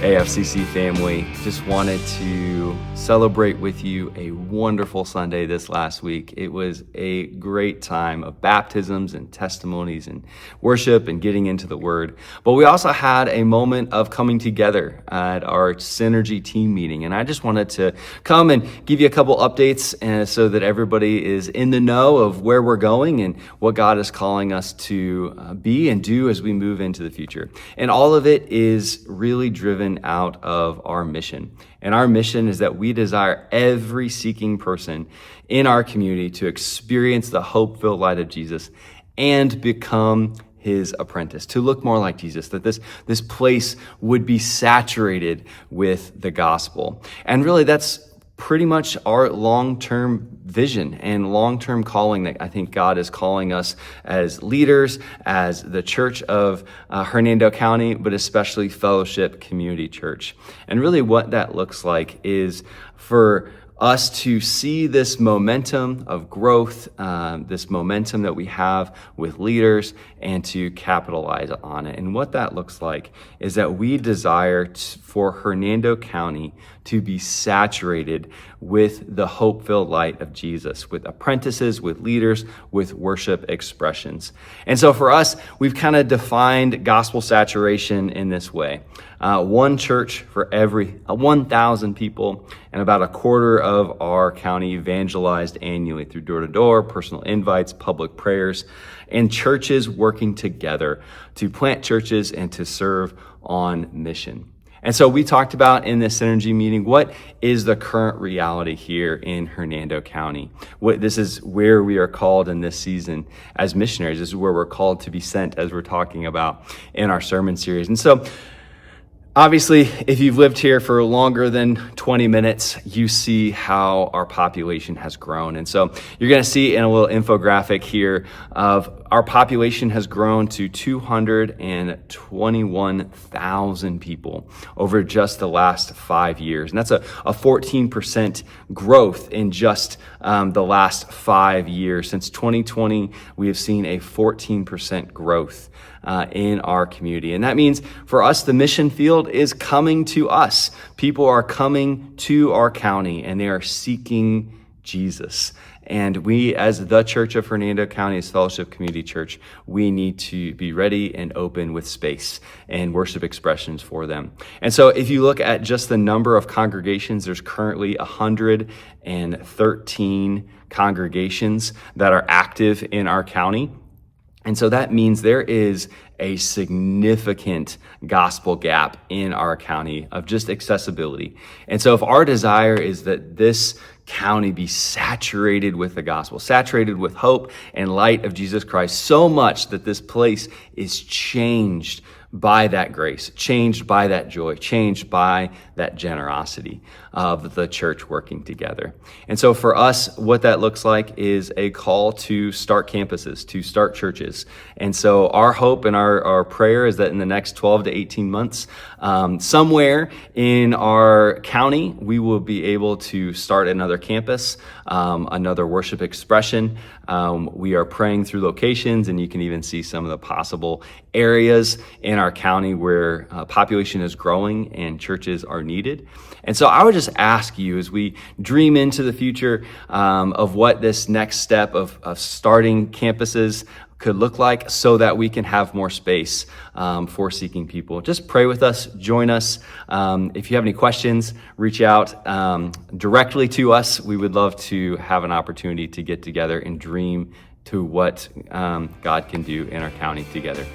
AFCC family, just wanted to celebrate with you a wonderful Sunday this last week. It was a great time of baptisms and testimonies and worship and getting into the Word. But we also had a moment of coming together at our Synergy team meeting. And I just wanted to come and give you a couple updates so that everybody is in the know of where we're going and what God is calling us to be and do as we move into the future. And all of it is really driven out of our mission. And our mission is that we desire every seeking person in our community to experience the hope-filled light of Jesus and become his apprentice, to look more like Jesus, that this place would be saturated with the gospel. And really that's pretty much our long-term vision and long-term calling that I think God is calling us as leaders, as the church of Hernando County, but especially Fellowship Community Church. And really what that looks like is for us to see this momentum of growth, this momentum that we have with leaders, and to capitalize on it. And what that looks like is that we desire for Hernando County to be saturated with the hope-filled light of Jesus, with apprentices, with leaders, with worship expressions. And so for us, we've kind of defined gospel saturation in this way. One church for every 1,000 people, and about a quarter of our county evangelized annually through door-to-door, personal invites, public prayers, and churches working together to plant churches and to serve on mission. And so we talked about in this Synergy meeting, what is the current reality here in Hernando County? This is where we are called in this season as missionaries. This is where we're called to be sent, as we're talking about in our sermon series. And so obviously, if you've lived here for longer than 20 minutes, you see how our population has grown. And so you're going to see in a little infographic here of our population has grown to 221,000 people over just the last 5 years. And that's a 14% growth in just the last 5 years. Since 2020, we have seen a 14% growth in our community. And that means for us, the mission field is coming to us. People are coming to our county and they are seeking Jesus. And we, as the Church of Hernando County, as Fellowship Community Church, we need to be ready and open with space and worship expressions for them. And so if you look at just the number of congregations, there's currently 113 congregations that are active in our county. And so that means there is a significant gospel gap in our county of just accessibility. And so if our desire is that this county be saturated with the gospel, saturated with hope and light of Jesus Christ, so much that this place is changed by that grace, changed by that joy, changed by that generosity of the church working together. And so for us, what that looks like is a call to start campuses, to start churches. And so our hope and our prayer is that in the next 12 to 18 months, somewhere in our county, we will be able to start another campus, another worship expression. We are praying through locations, and you can even see some of the possible areas in our county where population is growing and churches are needed. And so I would just ask you, as we dream into the future of what this next step of starting campuses could look like, so that we can have more space for seeking people. Just pray with us, join us. If you have any questions, reach out directly to us. We would love to have an opportunity to get together and dream to what God can do in our county together.